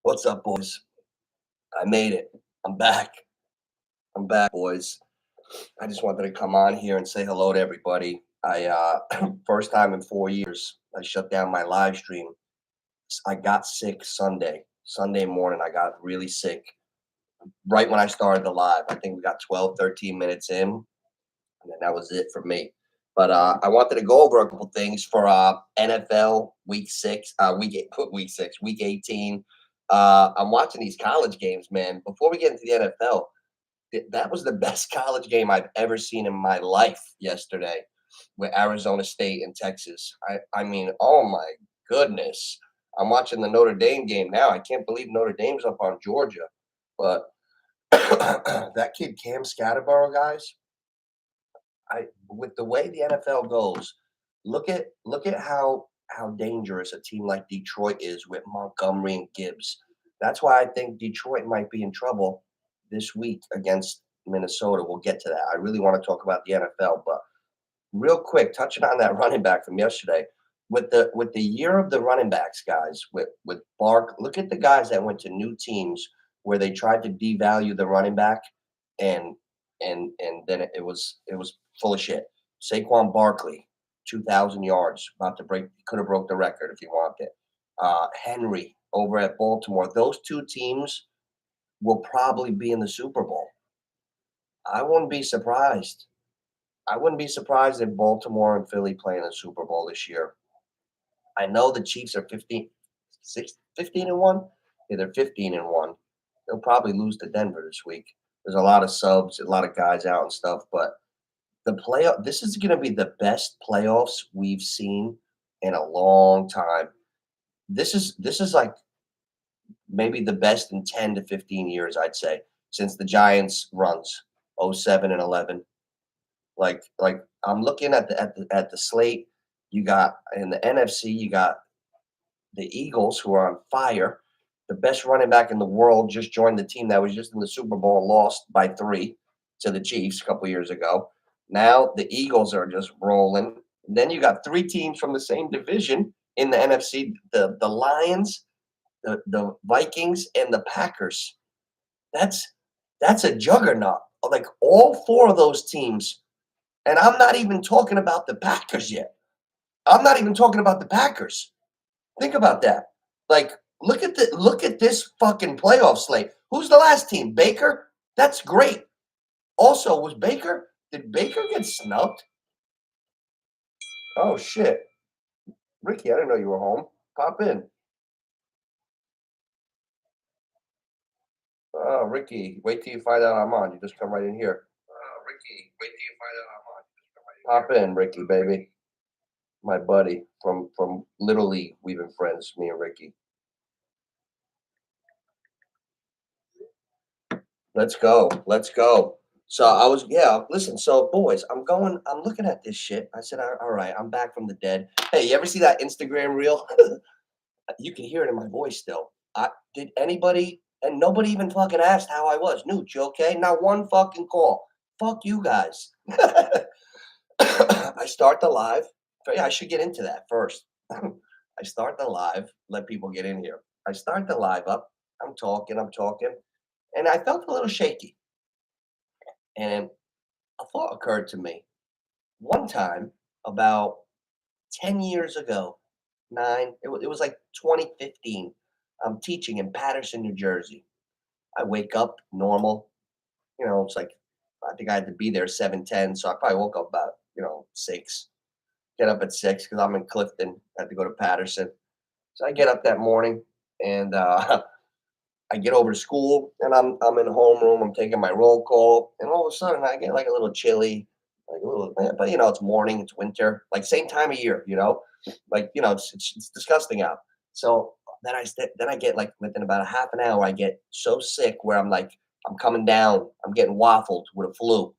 What's up, boys? I made it. I'm back. I'm back, boys. I just wanted to come on here and say hello to everybody. First time in 4 years, I shut down my live stream. I got sick Sunday morning. I got really sick right when I started the live. I think we got 12, 13 minutes in, and then that was it for me. But I wanted to go over a couple things for NFL week 6, week 18. I'm watching these college games, man. Before we get into the NFL, that was the best college game I've ever seen in my life yesterday with Arizona State and Texas. I mean, oh my goodness. I'm watching the Notre Dame game now. I can't believe Notre Dame's up on Georgia. But that kid Cam Scatterborough, guys, I with the way the NFL goes, look at how dangerous a team like Detroit is with Montgomery and Gibbs. That's why I think Detroit might be in trouble this week against Minnesota. We'll get to that. I really want to talk about the NFL, but real quick, touching on that running back from yesterday, with the year of the running backs, guys, with Bark, look at the guys that went to new teams where they tried to devalue the running back, and and then it was full of shit. Saquon Barkley, 2,000 yards, about to break, could have broke the record if he wanted it. Henry over at Baltimore. Those two teams will probably be in the Super Bowl. I wouldn't be surprised. I wouldn't be surprised if Baltimore and Philly play in the Super Bowl this year. I know the Chiefs are 15 and 1. Yeah, they're 15 and 1. They'll probably lose to Denver this week. There's a lot of subs, a lot of guys out and stuff, but the playoff this is going to be the best playoffs we've seen in a long time. This is like maybe the best in 10 to 15 years, I'd say, since the Giants runs '07 and 11. Like I'm looking at the slate. You got in the NFC, you got the Eagles, who are on fire. The best running back in the world just joined the team that was just in the Super Bowl and lost by 3 to the Chiefs a couple years ago. Now the Eagles are just rolling. Then you got 3 teams from the same division in the NFC: the Lions, the Vikings, and the Packers. That's that's a juggernaut. Like all 4 of those teams, and I'm not even talking about the Packers yet. I'm not even talking about the Packers. Think about that. Like, look at this fucking playoff slate. Who's the last team? Baker? That's great. Also, did Baker get snubbed? Oh shit. Ricky, I didn't know you were home. Pop in. Oh, Ricky, wait till you find out I'm on. You just come right in here. Ricky, wait till you find out I'm on. You just come right in Pop in, Ricky, baby. My buddy from Little League. We've been friends, me and Ricky. Let's go. Let's go. So I was, yeah, listen, so boys, I'm looking at this shit. I said, all right, I'm back from the dead. Hey, you ever see that Instagram reel? You can hear it in my voice still. Did anybody, and nobody even fucking asked how I was. Nooch, you okay? Not one fucking call. Fuck you guys. I start the live. Yeah, I should get into that first. I start the live, let people get in here. I start the live up. I'm talking, and I felt a little shaky. And a thought occurred to me. One time, about 10 years ago, it was like 2015. I'm teaching in Paterson, New Jersey. I wake up normal. It's like, I think I had to be there 7:10, so I probably woke up about, 6. Get up at 6 because I'm in Clifton. I had to go to Paterson. So I get up that morning, and I get over to school, and I'm in homeroom. I'm taking my roll call, and all of a sudden I get like a little chilly, like a little. But it's morning, it's winter, like same time of year. Like it's disgusting out. So then I get, like, within about a half an hour, I get so sick where I'm like, I'm coming down. I'm getting waffled with a flu,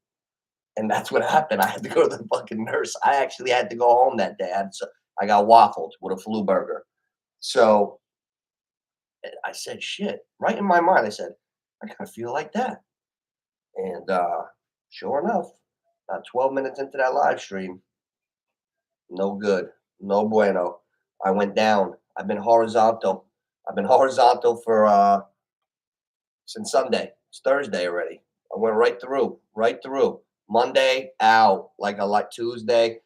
and that's what happened. I had to go to the fucking nurse. I actually had to go home that day. I got waffled with a flu burger. So I said, shit, right in my mind. I said, I kind of feel like that. And sure enough, about 12 minutes into that live stream, no good, no bueno. I went down. I've been horizontal. I've been horizontal for since Sunday. It's Thursday already. I went right through, right through. Monday out, like Tuesday.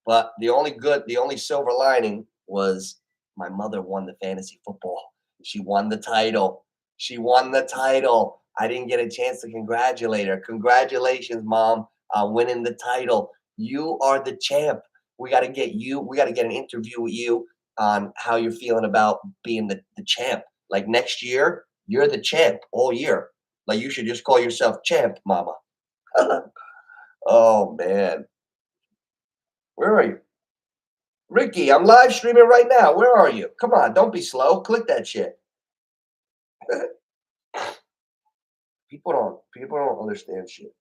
But the only silver lining was my mother won the fantasy football. She won the title. She won the title. I didn't get a chance to congratulate her. Congratulations, mom, on winning the title. You are the champ. We got to get you. We got to get an interview with you on how you're feeling about being the champ. Like next year, you're the champ all year. Like you should just call yourself champ, mama. Oh man, where are you? Ricky, I'm live streaming right now. Where are you? Come on, don't be slow. Click that shit. People don't understand shit.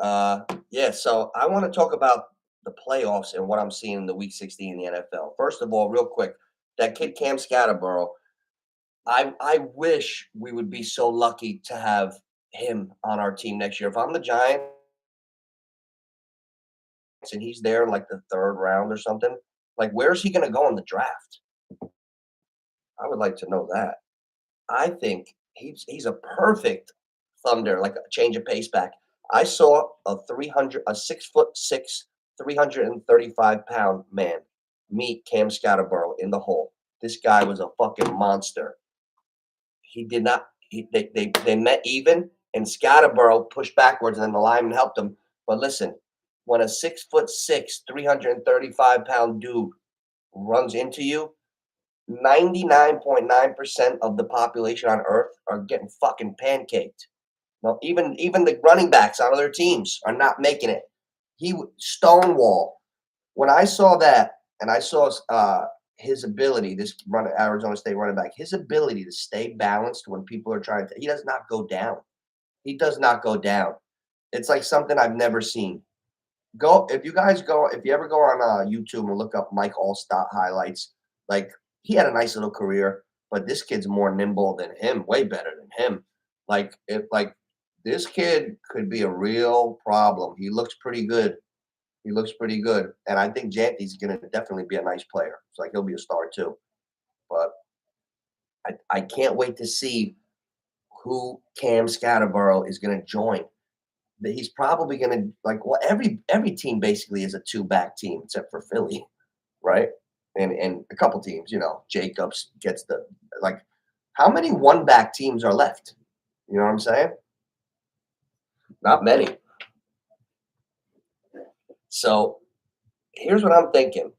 Yeah, so I want to talk about the playoffs and what I'm seeing in the week 16 in the NFL. First of all, real quick, that kid Cam Scatterborough, I wish we would be so lucky to have him on our team next year. If I'm the Giants and he's there in like the third round or something, like where's he gonna go in the draft? I would like to know that. I think he's a perfect Thunder, like a change of pace back. I saw a 6'6", 335-pound man meet Cam Scatterborough in the hole. This guy was a fucking monster. He did not. They met even, and Scatterborough pushed backwards, and then the lineman helped him. But listen, when a 6'6", 335-pound dude runs into you, 99.9% of the population on Earth are getting fucking pancaked. No, even the running backs on other teams are not making it. Stonewall. When I saw that, and I saw his ability, this Arizona State running back, his ability to stay balanced when people are trying to, he does not go down. He does not go down. It's like something I've never seen. If you ever go on YouTube and look up Mike Allstott highlights, like he had a nice little career, but this kid's more nimble than him, way better than him. Like this kid could be a real problem. He looks pretty good. He looks pretty good, and I think Janty's going to definitely be a nice player. It's like he'll be a star too. But I can't wait to see who Cam Scatterborough is going to join. He's probably going to every team basically is a two-back team except for Philly, right? And a couple teams, Jacobs gets how many one-back teams are left? You know what I'm saying? Not many. So here's what I'm thinking.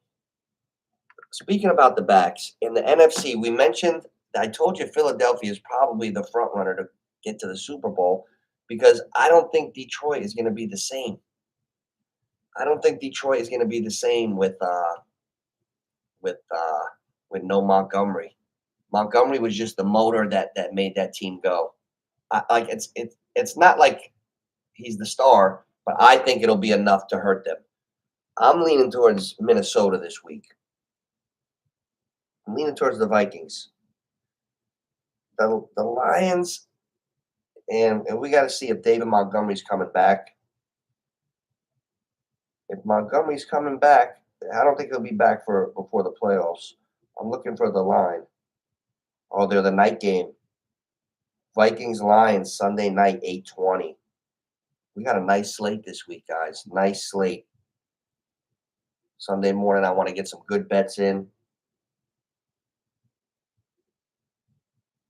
Speaking about the backs in the NFC, we mentioned. I told you Philadelphia is probably the front runner to get to the Super Bowl because I don't think Detroit is going to be the same. I don't think Detroit is going to be the same with with no Montgomery. Montgomery was just the motor that made that team go. It's not like he's the star, but I think it'll be enough to hurt them. I'm leaning towards Minnesota this week. I'm leaning towards the Vikings. The Lions, and we got to see if David Montgomery's coming back. If Montgomery's coming back, I don't think he'll be back before the playoffs. I'm looking for the line. Oh, they're the night game. Vikings Lions Sunday night 8:20. We got a nice slate this week, guys. Nice slate. Sunday morning, I want to get some good bets in.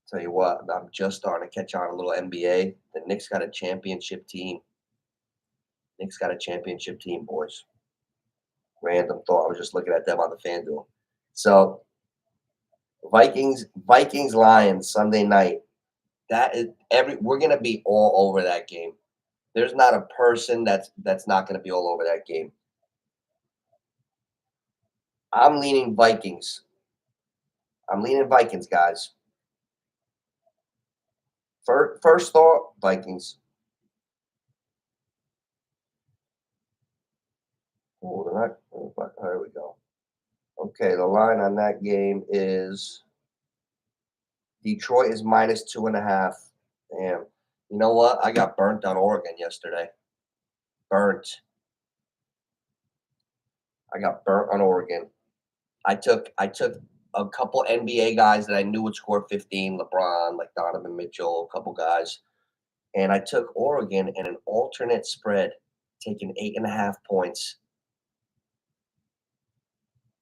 Tell you what, I'm just starting to catch on a little NBA. The Knicks got a championship team. Knicks got a championship team, boys. Random thought. I was just looking at them on the FanDuel. So Vikings Lions Sunday night. That is we're gonna be all over that game. There's not a person that's not gonna be all over that game. I'm leaning Vikings. Guys. First thought, Vikings. Oh, there we go. Okay, the line on that game is Detroit is -2.5. Damn. You know what? I got burnt on Oregon yesterday. Burnt. I got burnt on Oregon. I took a couple NBA guys that I knew would score 15, LeBron, like Donovan Mitchell, a couple guys. And I took Oregon in an alternate spread, taking 8.5 points.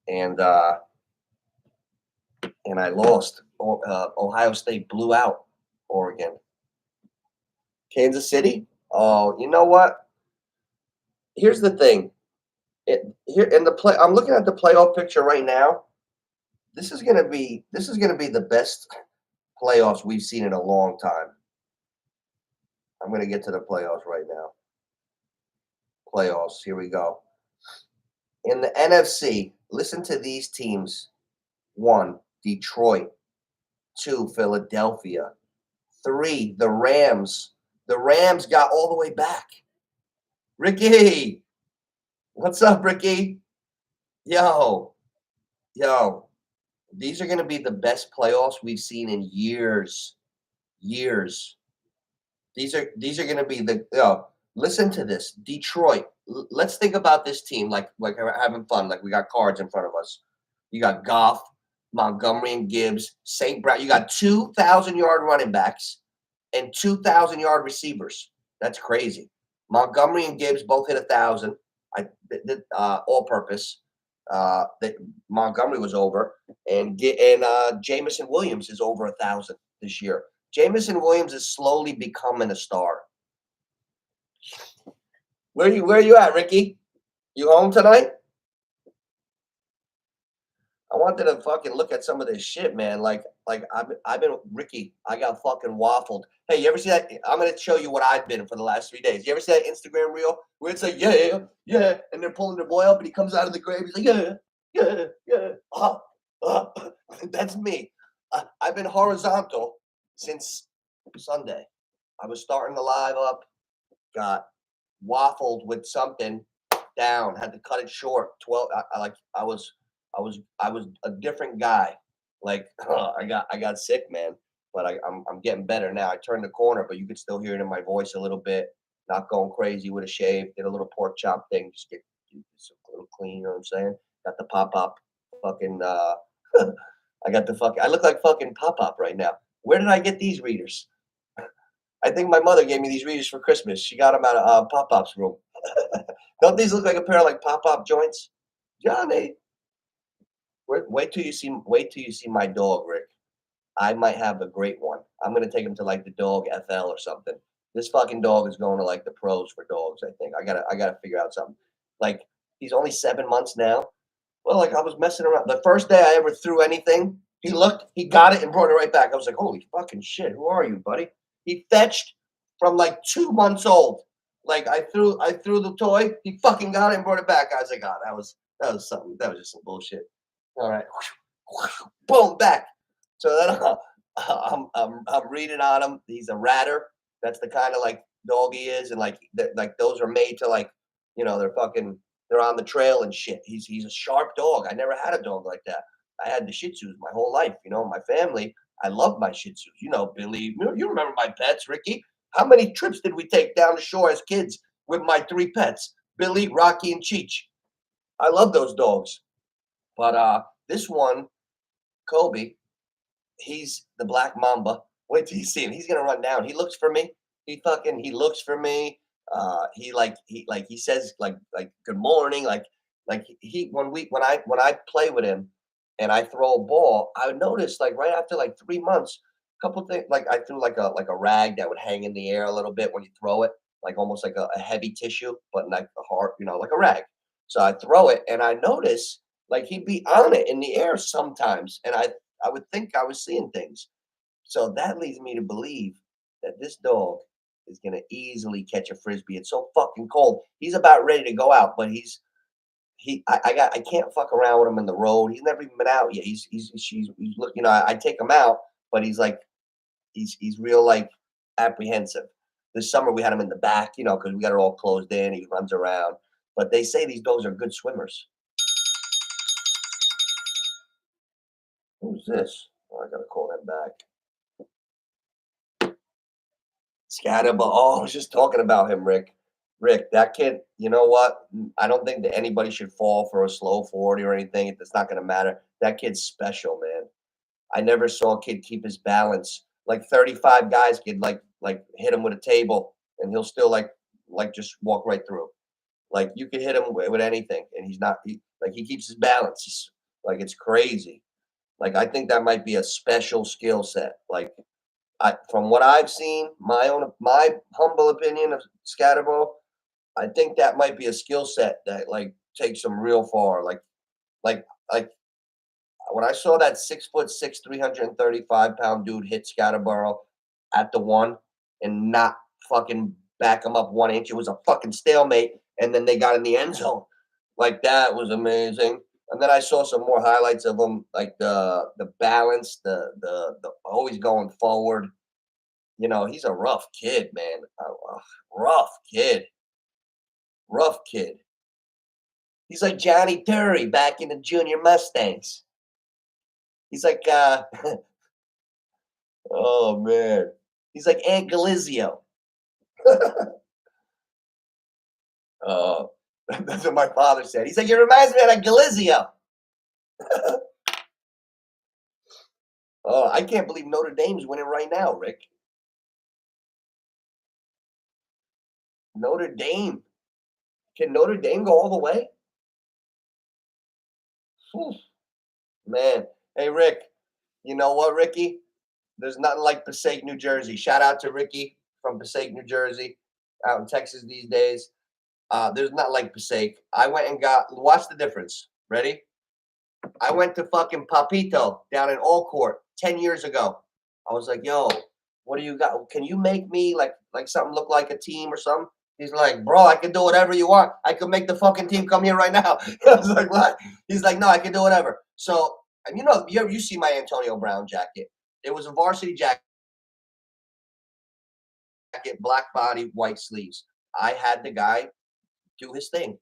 And I lost. Ohio State blew out Oregon. Kansas City? Oh, you know what? Here's the thing. Here in the play, I'm looking at the playoff picture right now. This is gonna be the best playoffs we've seen in a long time. I'm gonna get to the playoffs right now. Playoffs, here we go. In the NFC, listen to these teams. 1, Detroit. 2, Philadelphia. 3, the Rams. The Rams got all the way back. Ricky, what's up, Ricky? Yo, these are going to be the best playoffs we've seen in years. Years. These are going to be listen to this. Detroit. Let's think about this team like we're having fun, like we got cards in front of us. You got Goff, Montgomery and Gibbs, St. Brown. You got 2,000-yard running backs and 2,000-yard receivers. That's crazy. Montgomery and Gibbs both hit 1,000. I did all purpose. Montgomery was over, and Jamison Williams is over 1,000 this year. Jamison Williams is slowly becoming a star. Where are you at, Ricky? You home tonight? I wanted to fucking look at some of this shit, man. Like I've been Ricky. I got fucking waffled. Hey, you ever see that? I'm gonna show you what I've been for the last 3 days. You ever see that Instagram reel where it's like, yeah, and they're pulling their boy up, and he comes out of the grave. He's like, yeah. That's me. I've been horizontal since Sunday. I was starting the live up, got waffled with something down, had to cut it short. 12. I was a different guy. Like I got sick, man. But I'm getting better now. I turned the corner, but you could still hear it in my voice a little bit. Not going crazy with a shave. Did a little pork chop thing. Just get a little clean. You know what I'm saying? Got the pop up. Fucking. I got the fucking. I look like fucking pop up right now. Where did I get these readers? I think my mother gave me these readers for Christmas. She got them out of Pop Pop's room. Don't these look like a pair of like Pop Pop joints, Johnny? Wait till you see my dog, Rick. I might have a great one. I'm gonna take him to like the dog FL or something. This fucking dog is going to like the pros for dogs. I think I gotta figure out something. Like he's only 7 months now. Well, like I was messing around. The first day I ever threw anything, he looked, he got it and brought it right back. I was like, holy fucking shit, who are you, buddy? He fetched from like 2 months old. Like I threw the toy, he fucking got it and brought it back. I was like, God, that was something. That was just some bullshit. All right, boom, back. So then I'm reading on him. He's a ratter. That's the kind of like dog he is, and like those are made to like, they're on the trail and shit. He's a sharp dog. I never had a dog like that. I had the Shih Tzus my whole life. My family. I love my Shih Tzus. Billy. You remember my pets, Ricky? How many trips did we take down the shore as kids with my 3 pets, Billy, Rocky, and Cheech? I love those dogs. But this one, Kobe, he's the black mamba. Wait till you see him. He's gonna run down. He looks for me. He looks for me. He says like good morning. Like he when I play with him and I throw a ball, I would notice like right after like 3 months, a couple things like I threw like a rag that would hang in the air a little bit when you throw it, like almost like a heavy tissue, but like a hard, like a rag. So I throw it and I notice like he'd be on it in the air sometimes, and I would think I was seeing things. So that leads me to believe that this dog is going to easily catch a frisbee. It's so fucking cold. He's about ready to go out, but I can't fuck around with him in the road. He's never even been out yet. He's looking. I take him out, but he's like he's real like apprehensive. This summer we had him in the back, because we got it all closed in. He runs around, but they say these dogs are good swimmers. Who's this? Oh, I gotta call him back. Scatterball. Oh, I was just talking about him, Rick. Rick, that kid, you know what? I don't think that anybody should fall for a slow 40 or anything. It's not going to matter. That kid's special, man. I never saw a kid keep his balance. Like 35 guys could like hit him with a table and he'll still like just walk right through. Like you could hit him with anything and he's not like he keeps his balance. Like it's crazy. Like I think that might be a special skill set. Like from what I've seen, my humble opinion of Scatterball, I think that might be a skill set that like takes them real far. Like when I saw that 6'6", 335-pound dude hit Scatterborough at the one and not fucking back him up 1 inch, it was a fucking stalemate. And then they got in the end zone. Like that was amazing. And then I saw some more highlights of him, like the balance, the always going forward. You know, he's a rough kid, man. Rough kid. Rough kid. He's like Johnny Terry back in the Junior Mustangs. He's like, oh man, he's like Ed Galizio. Oh, that's what my father said. He's like, he reminds me of like Galizio. Oh, I can't believe Notre Dame's winning right now, Rick. Notre Dame. Can Notre Dame go all the way? Whew, man. Hey, Rick. You know what, Ricky? There's nothing like Passaic, New Jersey. Shout out to Ricky from Passaic, New Jersey, out in Texas these days. There's not like Passaic. I went and watch the difference. Ready? I went to fucking Papito down in Allcourt 10 years ago. I was like, yo, what do you got? Can you make me like something look like a team or something? He's like, bro, I can do whatever you want. I could make the fucking team come here right now. I was like, what? He's like, no, I can do whatever. So, and you know, you see my Antonio Brown jacket. It was a varsity jacket, black body, white sleeves. I had the guy do his thing,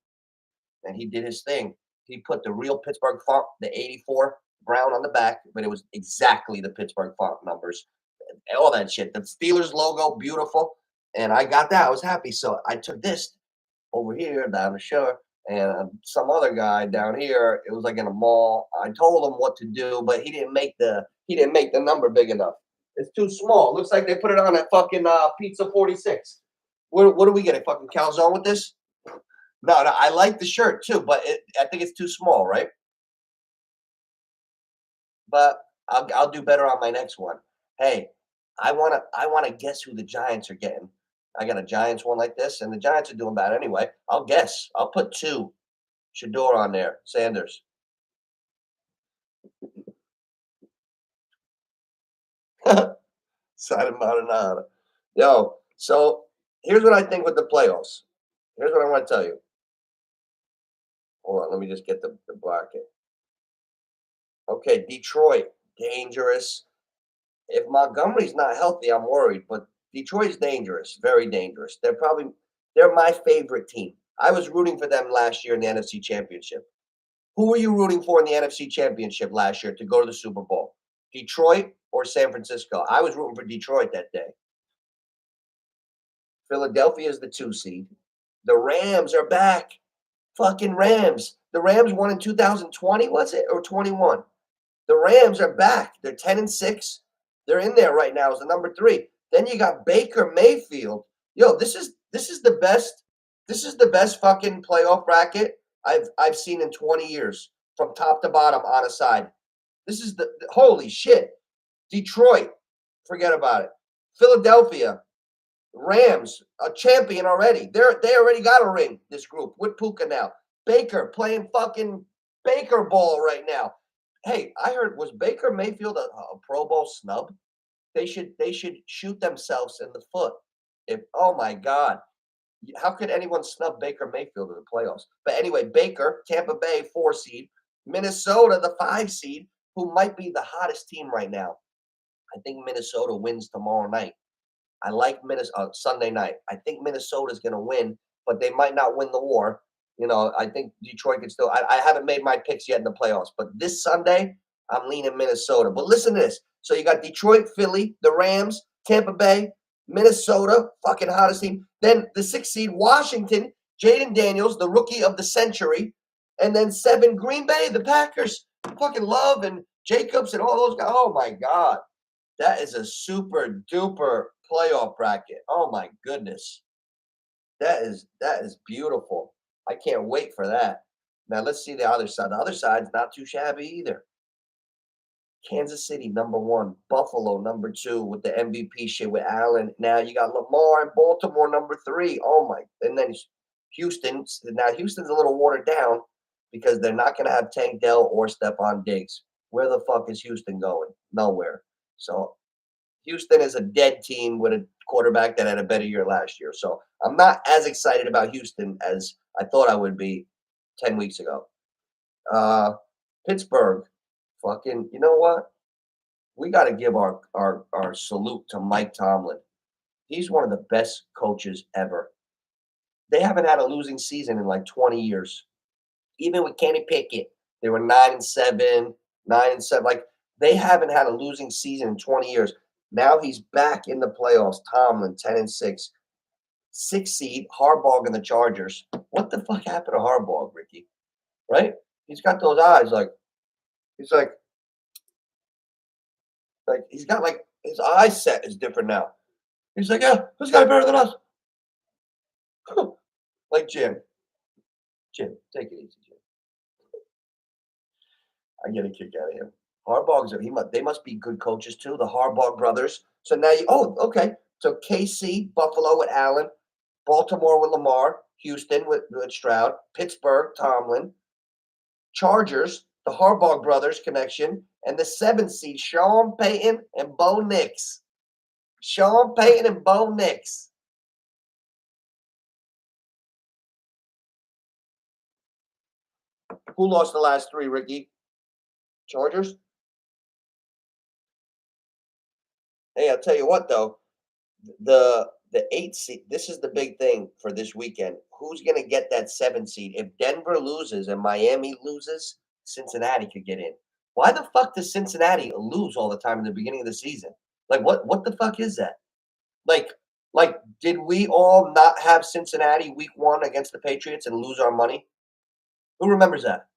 and he did his thing. He put the real Pittsburgh font, the 84 brown on the back, but it was exactly the Pittsburgh font numbers, all that shit. The Steelers logo, beautiful. And I got that. I was happy. So I took this over here down the shore and some other guy down here. It was like in a mall. I told him what to do, but he didn't make the number big enough. It's too small. Looks like they put it on at fucking Pizza 46. What do we get? A fucking calzone with this? No, I like the shirt too, but I think it's too small, right? But I'll do better on my next one. Hey, I wanna guess who the Giants are getting. I got a Giants one like this, and the Giants are doing bad anyway. I'll guess. I'll put two. Shador on there. Sanders. Side Marinara. Yo, so here's what I think with the playoffs. Here's what I want to tell you. Hold on, let me just get the bracket. Okay, Detroit, dangerous. If Montgomery's not healthy, I'm worried, but Detroit's dangerous, very dangerous. They're my favorite team. I was rooting for them last year in the NFC Championship. Who were you rooting for in the NFC Championship last year to go to the Super Bowl? Detroit or San Francisco? I was rooting for Detroit that day. Philadelphia is the 2 seed. The Rams are back. Fucking Rams. The Rams won in 2020, was it? Or 21? The Rams are back. They're 10-6. They're in there right now as the number 3. Then you got Baker Mayfield. Yo, this is the best. This is the best fucking playoff bracket I've seen in 20 years, from top to bottom on a side. This is the holy shit. Detroit, forget about it. Philadelphia, Rams, a champion already. They already got a ring. This group with Puka now. Baker playing fucking Baker ball right now. Hey, I heard, was Baker Mayfield a Pro Bowl snub? They should shoot themselves in the foot. Oh my God, how could anyone snub Baker Mayfield in the playoffs? But anyway, Baker, Tampa Bay 4 seed, Minnesota the 5 seed, who might be the hottest team right now. I think Minnesota wins tomorrow night. I like Minnesota Sunday night. I think Minnesota's going to win, but they might not win the war. You know, I think Detroit can still. I haven't made my picks yet in the playoffs, but this Sunday I'm leaning Minnesota. But listen to this. So you got Detroit, Philly, the Rams, Tampa Bay, Minnesota, fucking hottest team. Then the 6th seed, Washington, Jaden Daniels, the rookie of the century. And then 7, Green Bay, the Packers. Fucking Love and Jacobs and all those guys. Oh, my God. That is a super duper playoff bracket. Oh, my goodness. That is beautiful. I can't wait for that. Now, let's see the other side. The other side's not too shabby either. Kansas City, number 1. Buffalo, number 2, with the MVP shit with Allen. Now you got Lamar and Baltimore, number 3. Oh, my. And then Houston. Now, Houston's a little watered down because they're not going to have Tank Dell or Stephon Diggs. Where the fuck is Houston going? Nowhere. So Houston is a dead team with a quarterback that had a better year last year. So I'm not as excited about Houston as I thought I would be 10 weeks ago. Pittsburgh, fucking, you know what? We got to give our salute to Mike Tomlin. He's one of the best coaches ever. They haven't had a losing season in like 20 years. Even with Kenny Pickett, they were 9-7, 9-7. Like, they haven't had a losing season in 20 years. Now he's back in the playoffs. Tomlin, 10-6. 6th seed, Harbaugh and the Chargers. What the fuck happened to Harbaugh, Ricky? Right? He's got those eyes he's like he's got like his eye set is different now. He's like, yeah, this guy better than us. Like Jim, take it easy, Jim. I get a kick out of him. Harbaugh's they must be good coaches too, the Harbaugh brothers. So now okay. So KC, Buffalo with Allen, Baltimore with Lamar, Houston with Stroud, Pittsburgh, Tomlin, Chargers, the Harbaugh brothers connection, and the 7th seed, Sean Payton and Bo Nix. Sean Payton and Bo Nix. Who lost the last 3, Ricky? Chargers? Hey, I'll tell you what, though. The 8th seed, this is the big thing for this weekend. Who's going to get that 7th seed? If Denver loses and Miami loses, Cincinnati could get in. Why the fuck does Cincinnati lose all the time in the beginning of the season? Like, what the fuck is that? Like, did we all not have Cincinnati week 1 against the Patriots and lose our money? Who remembers that?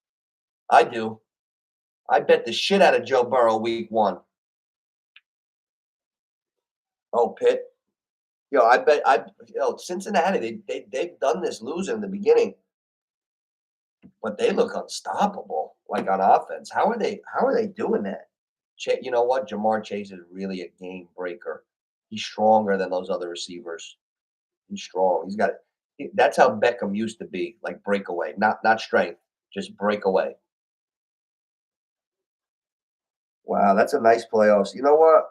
I do. I bet the shit out of Joe Burrow week 1. Oh, Pitt. Cincinnati, they've done this losing in the beginning, but they look unstoppable, like on offense. How are they doing that? You know what? Jamar Chase is really a game breaker. He's stronger than those other receivers. He's strong. That's how Beckham used to be, like breakaway, not strength, just breakaway. Wow, that's a nice playoffs. You know what?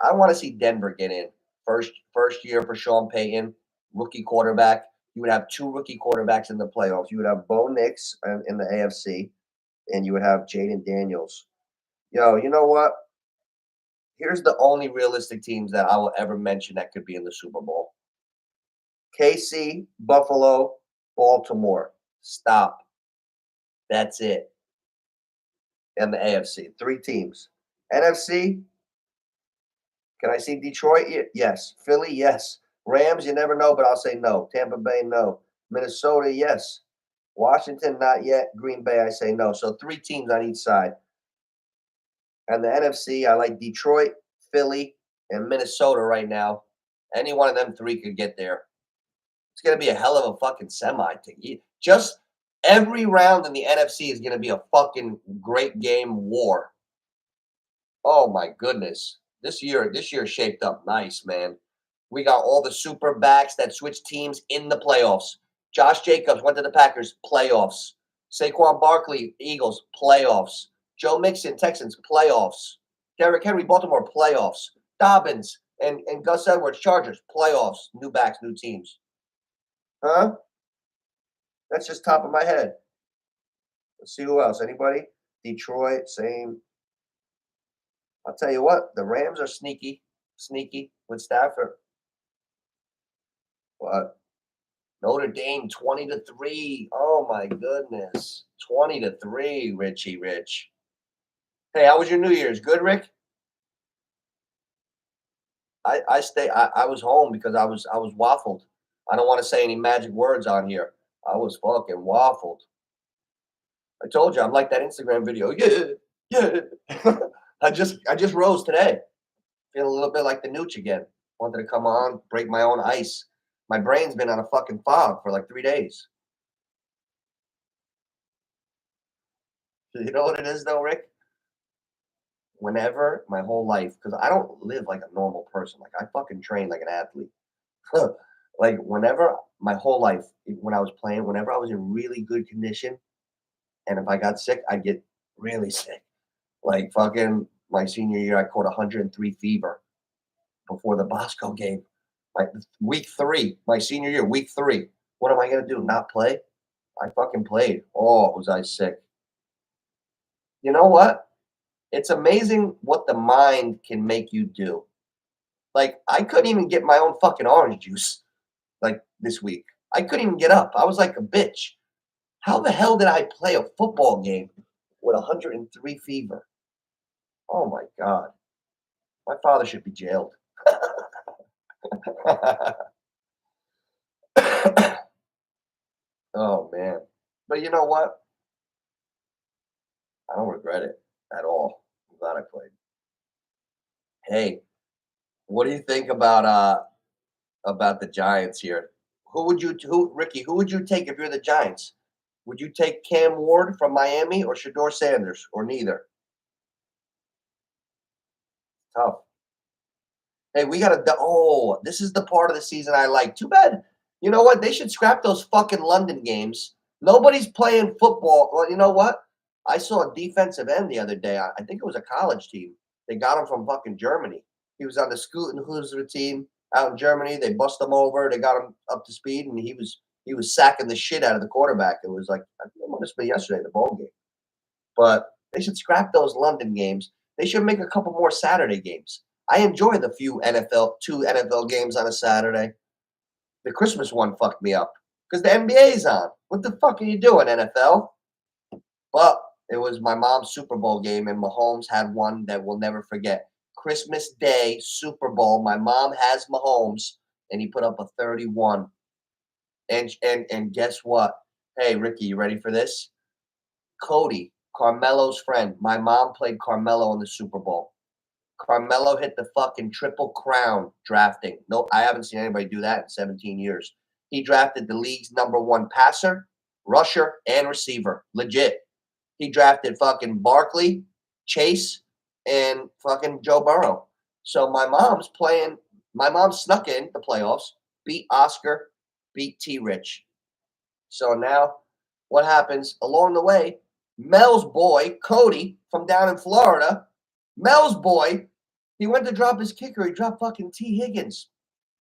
I want to see Denver get in. First year for Sean Payton, rookie quarterback. You would have 2 rookie quarterbacks in the playoffs. You would have Bo Nix in the AFC, and you would have Jaden Daniels. You know what? Here's the only realistic teams that I will ever mention that could be in the Super Bowl. KC, Buffalo, Baltimore. Stop. That's it. And the AFC. 3 teams. NFC, can I see Detroit? Yes. Philly, yes. Rams, you never know, but I'll say no. Tampa Bay, no. Minnesota, yes. Washington, not yet. Green Bay, I say no. So 3 teams on each side. And the NFC, I like Detroit, Philly, and Minnesota right now. Any one of them 3 could get there. It's going to be a hell of a fucking semi. Just every round in the NFC is going to be a fucking great game war. Oh my goodness. This year shaped up nice, man. We got all the super backs that switch teams in the playoffs. Josh Jacobs went to the Packers, playoffs. Saquon Barkley, Eagles, playoffs. Joe Mixon, Texans, playoffs. Derrick Henry, Baltimore, playoffs. Dobbins and Gus Edwards, Chargers, playoffs. New backs, new teams. Huh? That's just top of my head. Let's see who else. Anybody? Detroit, same. I'll tell you what, the Rams are sneaky with Stafford. But Notre Dame 20-3. Oh my goodness. 20-3, Richie Rich. Hey, how was your New Year's? Good, Rick? I was home because I was waffled. I don't want to say any magic words on here. I was fucking waffled. I told you I'm like that Instagram video. Yeah, yeah. I just rose today. Feeling a little bit like the nooch again. Wanted to come on, break my own ice. My brain's been on a fucking fog for like 3 days. You know what it is though, Rick? Whenever my whole life, because I don't live like a normal person. Like I fucking train like an athlete. Like whenever my whole life, when I was playing, whenever I was in really good condition, and if I got sick, I'd get really sick. Like fucking my senior year, I caught 103 fever before the Bosco game. Like week 3, my senior year, week 3. What am I gonna do? Not play? I fucking played. Oh, was I sick? You know what? It's amazing what the mind can make you do. Like I couldn't even get my own fucking orange juice like this week. I couldn't even get up. I was like a bitch. How the hell did I play a football game with 103 fever? Oh my god. My father should be jailed. Oh man. But you know what? I don't regret it at all. I'm glad I played. Hey, what do you think about the Giants here? Who Ricky, who would you take if you're the Giants? Would you take Cam Ward from Miami or Shador Sanders or neither? Tough. Hey, we got to. Oh, this is the part of the season I like. Too bad. You know what? They should scrap those fucking London games. Nobody's playing football. Well, you know what? I saw a defensive end the other day. I think it was a college team. They got him from fucking Germany. He was on the Scooten Hooser team out in Germany. They bust him over. They got him up to speed, and he was sacking the shit out of the quarterback. It was like I think it must have been yesterday, the bowl game. But they should scrap those London games. They should make a couple more Saturday games. I enjoy the two NFL games on a Saturday. The Christmas one fucked me up because the NBA's on. What the fuck are you doing, NFL? But it was my mom's Super Bowl game, and Mahomes had one that we'll never forget. Christmas Day Super Bowl. My mom has Mahomes, and he put up a 31. And guess what? Hey, Ricky, you ready for this? Cody, Carmelo's friend. My mom played Carmelo in the Super Bowl. Carmelo hit the fucking triple crown drafting. No, I haven't seen anybody do that in 17 years. He drafted the league's #1 passer, rusher, and receiver. Legit. He drafted fucking Barkley, Chase, and fucking Joe Burrow. So my mom snuck in the playoffs, beat Oscar, beat T Rich. So now what happens along the way? Mel's boy, Cody, from down in Florida, Mel's boy, he went to drop his kicker. He dropped fucking T. Higgins.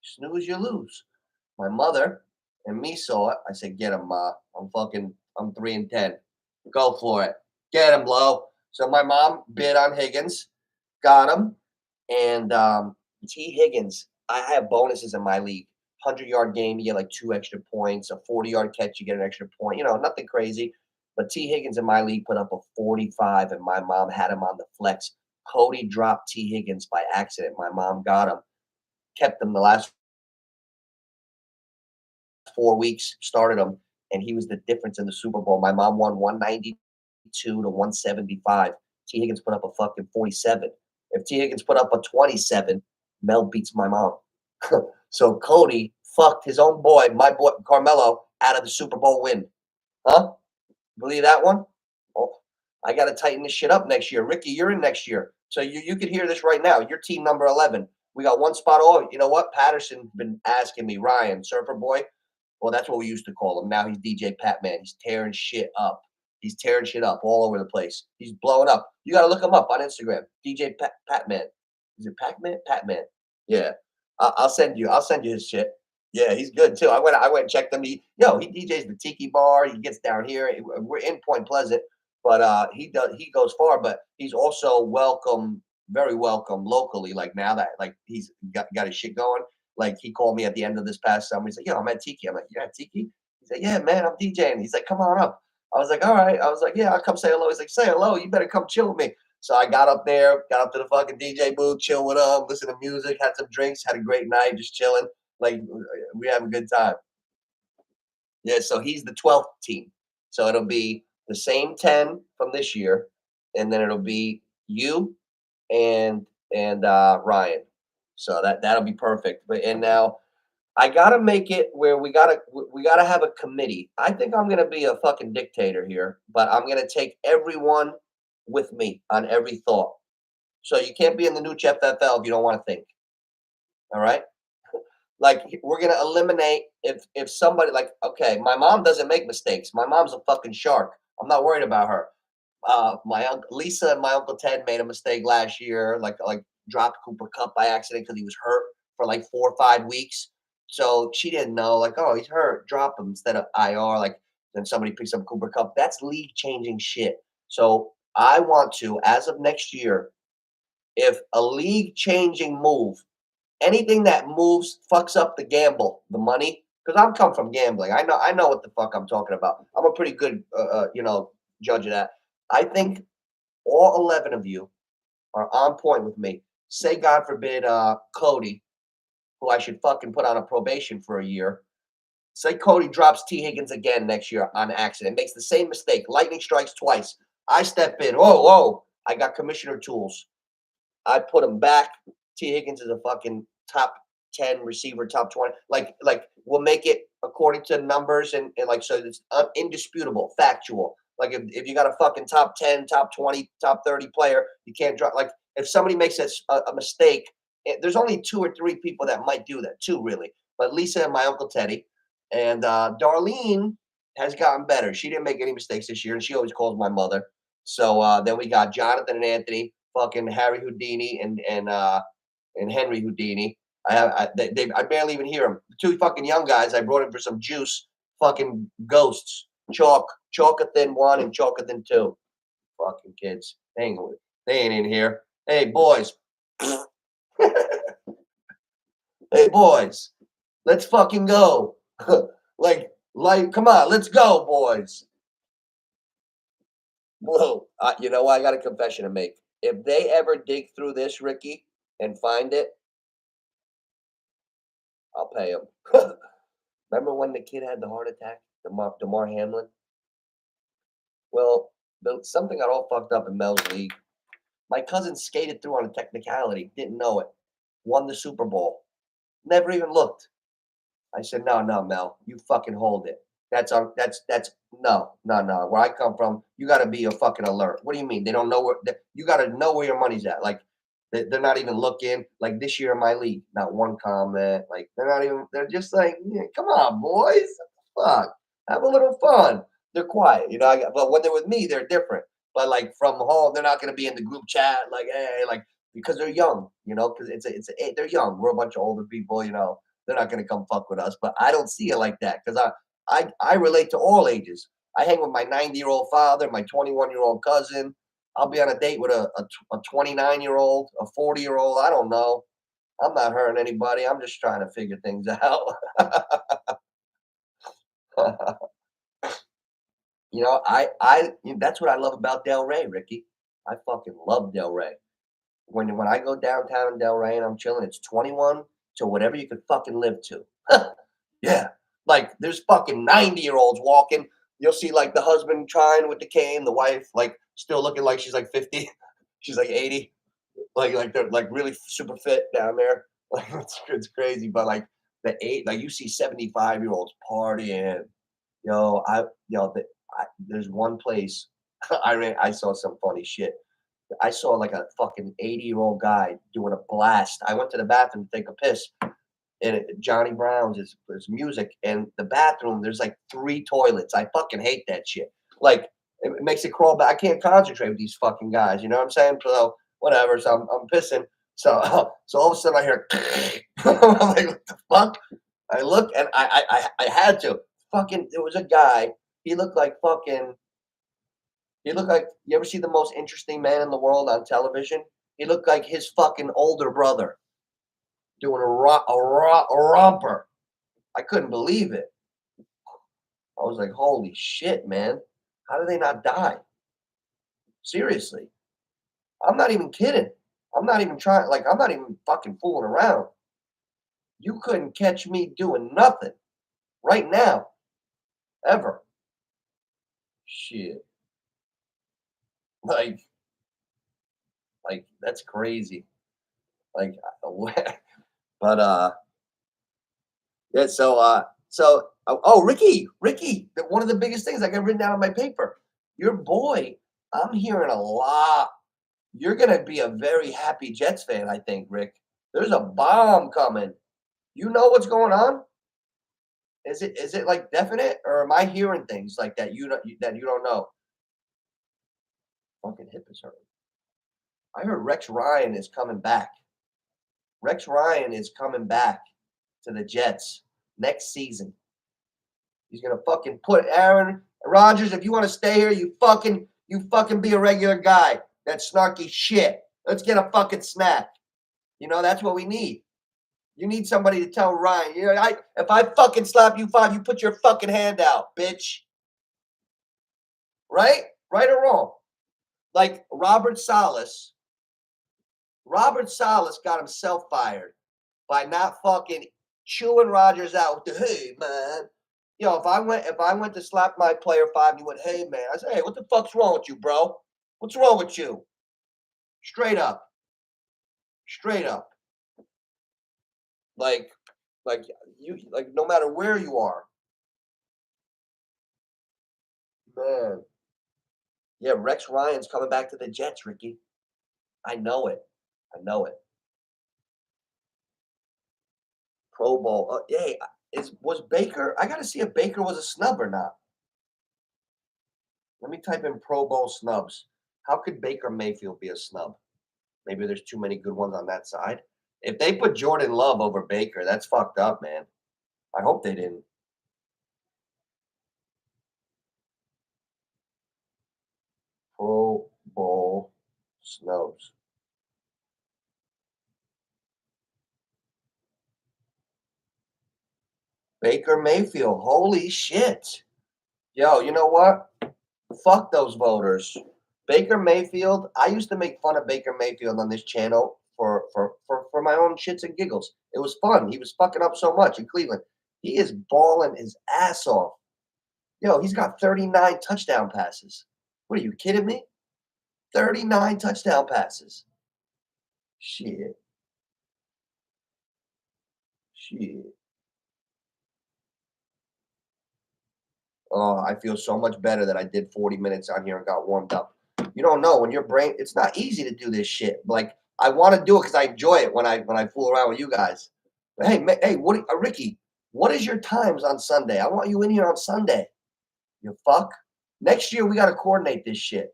Snooze, you lose. My mother and me saw it. I said, get him, Ma. I'm 3-10. Go for it. Get him, Lo. So my mom bid on Higgins, got him. And T. Higgins, I have bonuses in my league. 100-yard game, you get like 2 extra points. A 40-yard catch, you get an extra point. Nothing crazy. But T. Higgins in my league put up a 45, and my mom had him on the flex. Cody dropped T. Higgins by accident. My mom got him, kept him the last 4 weeks, started him, and he was the difference in the Super Bowl. My mom won 192 to 175. T. Higgins put up a fucking 47. If T. Higgins put up a 27, Mel beats my mom. So Cody fucked his own boy, my boy Carmelo, out of the Super Bowl win. Huh? Believe that one? Oh, I got to tighten this shit up next year. Ricky, you're in next year. So you could hear this right now. You're team number 11. We got one spot. Oh, you know what? Patterson's been asking me, Ryan, Surfer Boy. Well, that's what we used to call him. Now he's DJ Patman. He's tearing shit up. He's tearing shit up all over the place. He's blowing up. You got to look him up on Instagram. DJ Patman. Is it Pac-Man? Patman. Yeah. I'll send you his shit. Yeah, he's good too. I went and checked him. He DJs the Tiki Bar. He gets down here. We're in Point Pleasant, but he goes far. But he's also welcome, very welcome locally. Like now that like he's got his shit going. Like he called me at the end of this past summer. He's like, "Yo, I'm at Tiki." I'm like, "You're at Tiki?" He's like, "Yeah, man, I'm DJing." He's like, "Come on up." I was like, "All right." I was like, "Yeah, I'll come say hello." He's like, "Say hello. You better come chill with me." So I got up there, got up to the fucking DJ booth, chill with him, listen to music, had some drinks, had a great night, just chilling. Like we have a good time. Yeah, so he's the 12th team. So it'll be the same 10 from this year, and then it'll be you and Ryan. So that'll be perfect. But and now I gotta make it where we gotta have a committee. I think I'm gonna be a fucking dictator here, but I'm gonna take everyone with me on every thought. So you can't be in the new FFL if you don't want to think. All right. Like we're gonna eliminate if somebody like okay, my mom doesn't make mistakes. My mom's a fucking shark. I'm not worried about her. My uncle Lisa and my uncle Ted made a mistake last year, like dropped Cooper Cup by accident because he was hurt for like 4 or 5 weeks. So she didn't know, like, oh, he's hurt, drop him instead of IR. Like then somebody picks up Cooper Cup. That's league changing shit. So I want to, as of next year, if a league changing move anything that moves fucks up the gamble, the money. Because I'm come from gambling. I know what the fuck I'm talking about. I'm a pretty good judge of that. I think all 11 of you are on point with me. Say God forbid Cody, who I should fucking put on a probation for a year. Say Cody drops T. Higgins again next year on accident, makes the same mistake. Lightning strikes twice. I step in. Whoa, whoa. I got commissioner tools. I put him back. T. Higgins is a fucking top 10 receiver, top 20. Like we'll make it according to numbers and like so it's indisputable, factual. Like if you got a fucking top 10, top 20, top 30 player, you can't drop like if somebody makes a mistake, there's only 2 or 3 people that might do that, 2 really. But Lisa and my Uncle Teddy and Darlene has gotten better. She didn't make any mistakes this year, and she always calls my mother. So then we got Jonathan and Anthony, fucking Harry Houdini and Henry Houdini. I barely even hear them. The 2 fucking young guys. I brought in for some juice. Fucking ghosts. Chalk a thin 1 and chalk a thin 2. Fucking kids. They ain't in here. Hey boys. Hey boys. Let's fucking go. like, come on, let's go, boys. Whoa. You know what? I got a confession to make. If they ever dig through this, Ricky, and find it, I'll pay them. Remember when the kid had the heart attack, Damar Hamlin? Well, something got all fucked up in Mel's league. My cousin skated through on a technicality, didn't know it, won the Super Bowl, never even looked. I said, no, no, Mel, you fucking hold it. That's no. Where I come from, you got to be a fucking alert. What do you mean? They don't know you got to know where your money's at. Like they're not even looking. Like this year in my league, not one comment. Like they're not even. They're just like, yeah, come on, boys, fuck, have a little fun. They're quiet, but when they're with me, they're different. But like from home, they're not gonna be in the group chat. Like hey, like because they're young, because they're young. We're a bunch of older people, they're not going to come fuck with us. But I don't see it like that because I relate to all ages. I hang with my 90-year-old father, my 21-year-old cousin. I'll be on a date with a 29-year-old, a 40-year-old. I don't know. I'm not hurting anybody. I'm just trying to figure things out. I that's what I love about Del Rey, Ricky. I fucking love Del Rey. When I go downtown in Del Rey and I'm chilling, it's 21 to whatever you could fucking live to. Yeah. Like there's fucking 90-year-olds walking. You'll see like the husband trying with the cane, the wife like still looking like she's like 50. She's like 80. Like they're like really super fit down there. Like it's crazy. But like like you see 75-year-olds partying. Yo, there's one place I saw some funny shit. I saw like a fucking 80-year-old guy doing a blast. I went to the bathroom to take a piss, and Johnny Brown's is music, and the bathroom there's like 3 toilets. I fucking hate that shit. Like it makes it crawl back. I can't concentrate with these fucking guys. You know what I'm saying? So whatever. So I'm pissing. So so all of a sudden I hear. I'm like, what the fuck? I look and I had to fucking. There was a guy. He looked like fucking. He looked like you ever see the most interesting man in the world on television? He looked like his fucking older brother doing a romper. I couldn't believe it. I was like, holy shit, man. How do they not die? Seriously. I'm not even kidding. I'm not even trying. Like I'm not even fucking fooling around. You couldn't catch me doing nothing right now, ever. Shit. Like, that's crazy. Like, but yeah. Oh, Ricky, one of the biggest things I got written down on my paper. Your boy, I'm hearing a lot. You're gonna be a very happy Jets fan, I think, Rick. There's a bomb coming. You know what's going on? Is it like definite, or am I hearing things like that that you don't know? Fucking hip is hurting. I heard Rex Ryan is coming back. Rex Ryan is coming back to the Jets next season. He's gonna fucking put Aaron Rodgers. If you want to stay here, you fucking be a regular guy. That snarky shit. Let's get a fucking snack. That's what we need. You need somebody to tell Ryan. If I fucking slap you five, you put your fucking hand out, bitch. Right? Right or wrong? Like Robert Salas. Robert Salas got himself fired by not fucking chewing Rodgers out with the hey man. If I went to slap my player five and you went, hey man, I said, hey, what the fuck's wrong with you, bro? What's wrong with you? Straight up. Straight up. Like no matter where you are. Man. Yeah, Rex Ryan's coming back to the Jets, Ricky. I know it. I know it. Pro Bowl. Hey, was Baker? I got to see if Baker was a snub or not. Let me type in Pro Bowl snubs. How could Baker Mayfield be a snub? Maybe there's too many good ones on that side. If they put Jordan Love over Baker, that's fucked up, man. I hope they didn't. Pro Bowl snubs. Baker Mayfield. Holy shit. Yo, you know what? Fuck those voters. Baker Mayfield. I used to make fun of Baker Mayfield on this channel for my own shits and giggles. It was fun. He was fucking up so much in Cleveland. He is balling his ass off. Yo, he's got 39 touchdown passes. What are you kidding me? 39 touchdown passes. Shit. Shit. Oh, I feel so much better that I did 40 minutes on here and got warmed up. You don't know when your brain. It's not easy to do this shit. Like I want to do it because I enjoy it when I fool around with you guys. But hey, Ricky? What is your times on Sunday? I want you in here on Sunday. You fuck. Next year we got to coordinate this shit.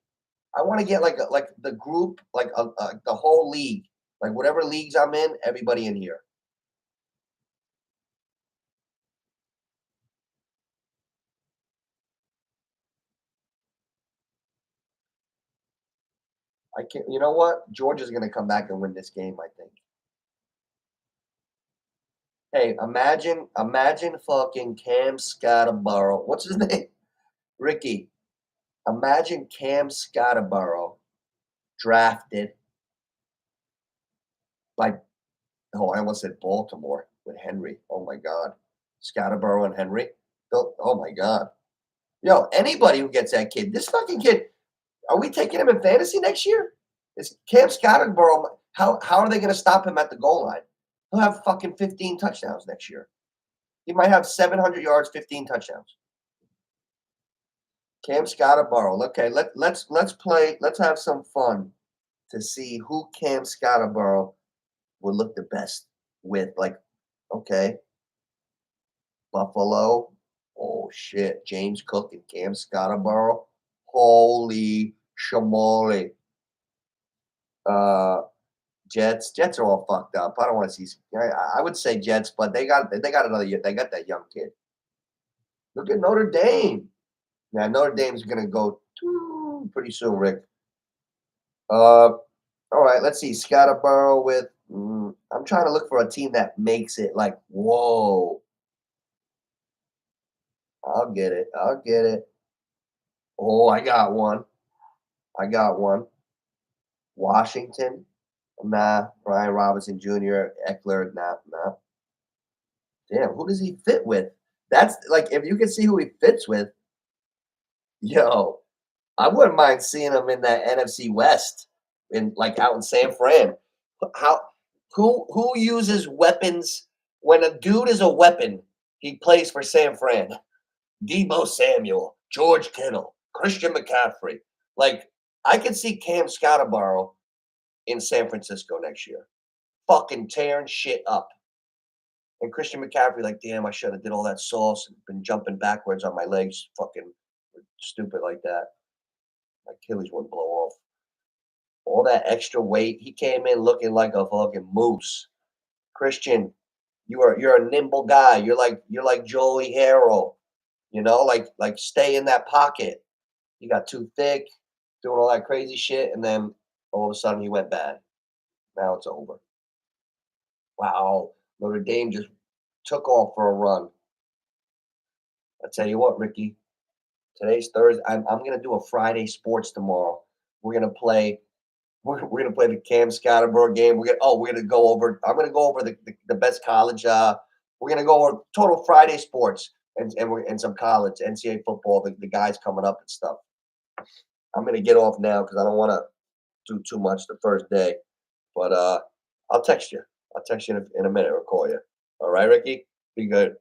I want to get like the group, the whole league, like whatever leagues I'm in, everybody in here. I can't. You know what? Georgia's going to come back and win this game. I think. Hey, imagine fucking Cam Scottaborough. What's his name? Ricky. Imagine Cam Scottaborough drafted by, I almost said Baltimore with Henry. Oh my God. Scottaborough and Henry. Oh my God. Yo, anybody who gets that kid, this fucking kid, are we taking him in fantasy next year? Is Cam Scottaborough, how are they going to stop him at the goal line? He'll have fucking 15 touchdowns next year. He might have 700 yards, 15 touchdowns. Cam Scottaborough. Okay, let's play. Let's have some fun to see who Cam Scottaborough would look the best with. Like, okay, Buffalo. Oh shit, James Cook and Cam Scottaborough. Holy shamoli. Uh, Jets. Jets are all fucked up. I don't want to see. I would say Jets, but they got another. They got that young kid. Look at Notre Dame. Now Notre Dame's gonna go pretty soon, Rick. All right, let's see. Scottaborough with. I'm trying to look for a team that makes it like, whoa. I'll get it. I'll get it. Oh, I got one. I got one. Washington, nah. Brian Robinson Jr., Eckler, nah, nah. Damn, who does he fit with? That's like if you can see who he fits with, yo, I wouldn't mind seeing him in that NFC West, in like out in San Fran. How who uses weapons when a dude is a weapon? He plays for San Fran. Debo Samuel, George Kittle, Christian McCaffrey. Like I could see Cam Scottabaro in San Francisco next year, fucking tearing shit up. And Christian McCaffrey, like, damn, I should have did all that sauce and been jumping backwards on my legs, fucking stupid like that. My Achilles wouldn't blow off. All that extra weight. He came in looking like a fucking moose. Christian, you're a nimble guy. You're like Joey Harrell. Like stay in that pocket. He got too thick, doing all that crazy shit, and then all of a sudden he went bad. Now it's over. Wow, Notre Dame just took off for a run. I tell you what, Ricky, today's Thursday. I'm gonna do a Friday sports tomorrow. We're gonna play. We're gonna play the Cam Scottaborough game. We're gonna go over. I'm gonna go over the best college. We're gonna go over total Friday sports and some college NCAA football. The guys coming up and stuff. I'm gonna get off now because I don't want to do too much the first day. But I'll text you. I'll text you in a minute or call you. All right, Ricky. Be good.